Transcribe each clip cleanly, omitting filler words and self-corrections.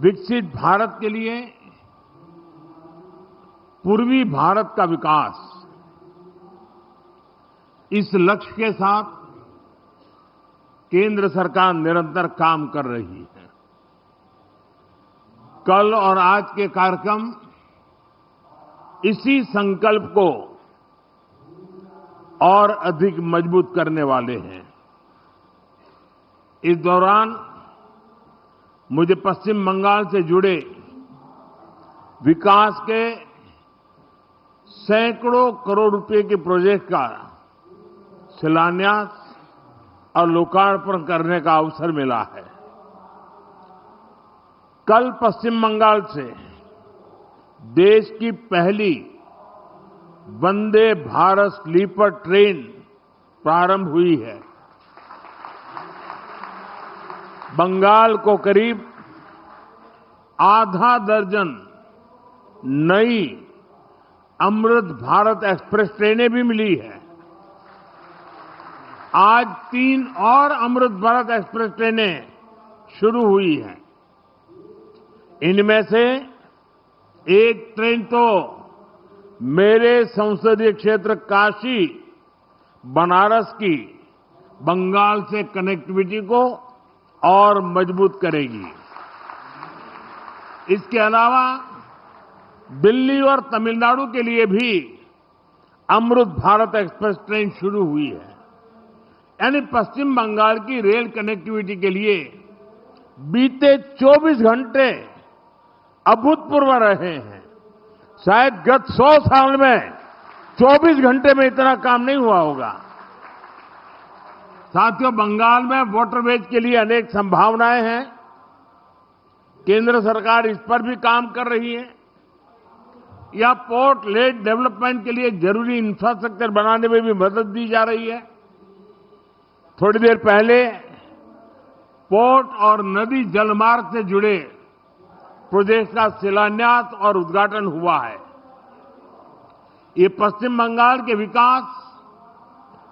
विकसित भारत के लिए पूर्वी भारत का विकास, इस लक्ष्य के साथ केंद्र सरकार निरंतर काम कर रही है। कल और आज के कार्यक्रम इसी संकल्प को और अधिक मजबूत करने वाले हैं। इस दौरान मुझे पश्चिम बंगाल से जुड़े विकास के सैकड़ों करोड़ रुपए के प्रोजेक्ट का शिलान्यास और लोकार्पण करने का अवसर मिला है। कल पश्चिम बंगाल से देश की पहली वंदे भारत स्लीपर ट्रेन प्रारंभ हुई है। बंगाल को करीब आधा दर्जन नई अमृत भारत एक्सप्रेस ट्रेनें भी मिली है। आज 3 और अमृत भारत एक्सप्रेस ट्रेनें शुरू हुई हैं। इनमें से एक ट्रेन तो मेरे संसदीय क्षेत्र काशी बनारस की बंगाल से कनेक्टिविटी को और मजबूत करेगी। इसके अलावा दिल्ली और तमिलनाडु के लिए भी अमृत भारत एक्सप्रेस ट्रेन शुरू हुई है। यानी पश्चिम बंगाल की रेल कनेक्टिविटी के लिए बीते 24 घंटे अभूतपूर्व रहे हैं। शायद गत 100 साल में 24 घंटे में इतना काम नहीं हुआ होगा। साथियों, बंगाल में वाटरवेज के लिए अनेक संभावनाएं हैं। केंद्र सरकार इस पर भी काम कर रही है। या पोर्ट लेड डेवलपमेंट के लिए जरूरी इंफ्रास्ट्रक्चर बनाने में भी मदद दी जा रही है। थोड़ी देर पहले पोर्ट और नदी जलमार्ग से जुड़े प्रोजेक्ट का शिलान्यास और उद्घाटन हुआ है। ये पश्चिम बंगाल के विकास,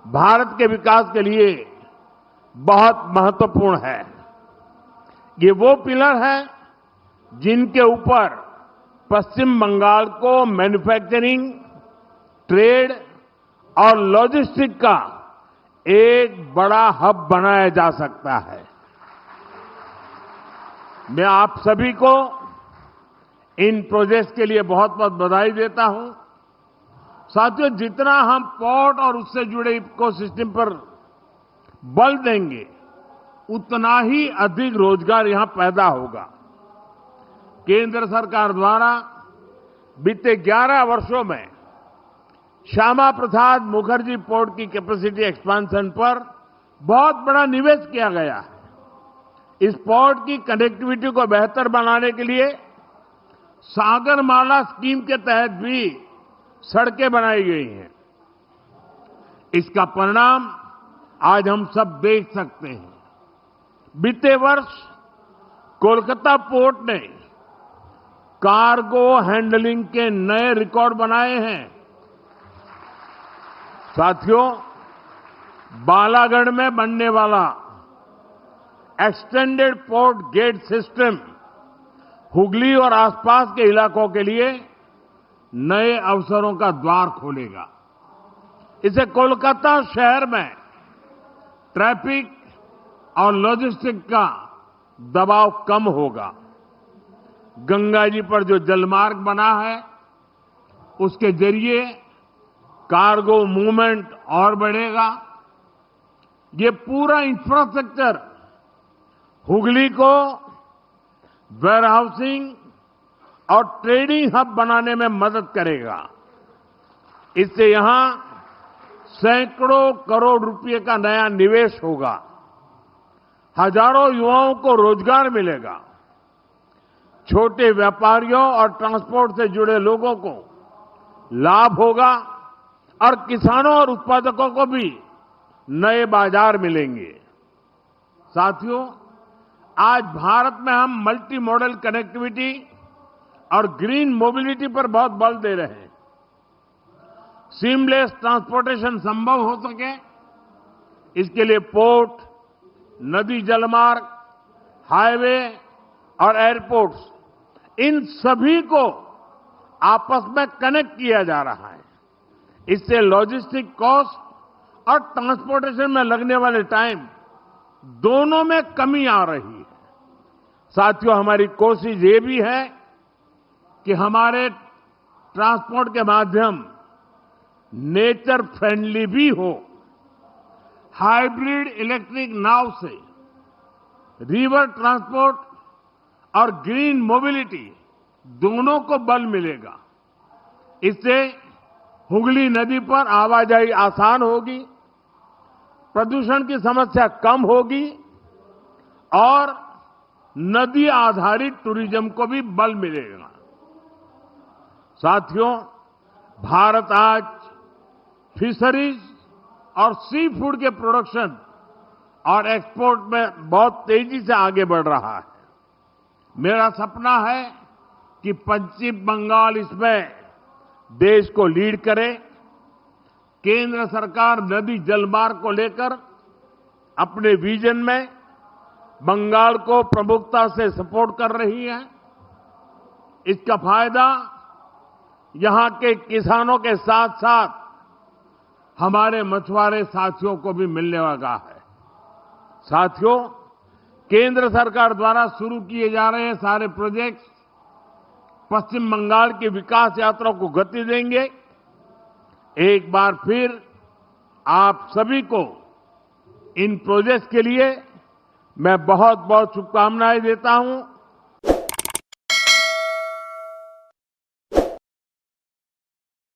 भारत के विकास के लिए बहुत महत्वपूर्ण है। ये वो पिलर है जिनके ऊपर पश्चिम बंगाल को मैन्युफैक्चरिंग, ट्रेड और लॉजिस्टिक का एक बड़ा हब बनाया जा सकता है। मैं आप सभी को इन प्रोजेक्ट्स के लिए बहुत बहुत बधाई देता हूं। साथियों, जितना हम पोर्ट और उससे जुड़े इकोसिस्टम पर बल देंगे, उतना ही अधिक रोजगार यहां पैदा होगा। केंद्र सरकार द्वारा बीते 11 वर्षों में श्यामा प्रसाद मुखर्जी पोर्ट की कैपेसिटी एक्सपेंशन पर बहुत बड़ा निवेश किया गया है। इस पोर्ट की कनेक्टिविटी को बेहतर बनाने के लिए सागरमाला स्कीम के तहत भी सड़कें बनाई गई हैं। इसका परिणाम आज हम सब देख सकते हैं। बीते वर्ष कोलकाता पोर्ट ने कार्गो हैंडलिंग के नए रिकॉर्ड बनाए हैं। साथियों, बालागढ़ में बनने वाला extended port gate system Hooghly और आसपास के इलाकों के लिए नए अवसरों का द्वार खोलेगा। इससे कोलकाता शहर में ट्रैफिक और लॉजिस्टिक का दबाव कम होगा। गंगा जी पर जो जलमार्ग बना है, उसके जरिए कार्गो मूवमेंट और बढ़ेगा। ये पूरा इंफ्रास्ट्रक्चर हुगली को वेयरहाउसिंग और ट्रेडिंग हब बनाने में मदद करेगा। इससे यहां सैकड़ों करोड़ रुपए का नया निवेश होगा। हजारों युवाओं को रोजगार मिलेगा। छोटे व्यापारियों और ट्रांसपोर्ट से जुड़े लोगों को लाभ होगा और किसानों और उत्पादकों को भी नए बाजार मिलेंगे। साथियों, आज भारत में हम मल्टी मॉडल कनेक्टिविटी और ग्रीन मोबिलिटी पर बहुत बल दे रहे हैं। सीमलेस ट्रांसपोर्टेशन संभव हो सके, इसके लिए पोर्ट, नदी जलमार्ग, हाईवे और एयरपोर्ट्स, इन सभी को आपस में कनेक्ट किया जा रहा है। इससे लॉजिस्टिक कॉस्ट और ट्रांसपोर्टेशन में लगने वाले टाइम दोनों में कमी आ रही है। साथियों, हमारी कोशिश ये भी है कि हमारे ट्रांसपोर्ट के माध्यम नेचर फ्रेंडली भी हो। हाइब्रिड इलेक्ट्रिक नाव से रिवर ट्रांसपोर्ट और ग्रीन मोबिलिटी दोनों को बल मिलेगा। इससे हुगली नदी पर आवाजाही आसान होगी, प्रदूषण की समस्या कम होगी और नदी आधारित टूरिज्म को भी बल मिलेगा। साथियों, भारत आज फिशरीज और सी फूड के प्रोडक्शन और एक्सपोर्ट में बहुत तेजी से आगे बढ़ रहा है। मेरा सपना है कि पश्चिम बंगाल इसमें देश को लीड करे। केंद्र सरकार नदी जलमार्ग को लेकर अपने विजन में बंगाल को प्रमुखता से सपोर्ट कर रही है। इसका फायदा यहां के किसानों के साथ साथ हमारे मछुआरे साथियों को भी मिलने वाला है। साथियों, केंद्र सरकार द्वारा शुरू किए जा रहे सारे प्रोजेक्ट्स पश्चिम बंगाल की विकास यात्रा को गति देंगे। एक बार फिर आप सभी को इन प्रोजेक्ट्स के लिए मैं बहुत बहुत शुभकामनाएं देता हूं।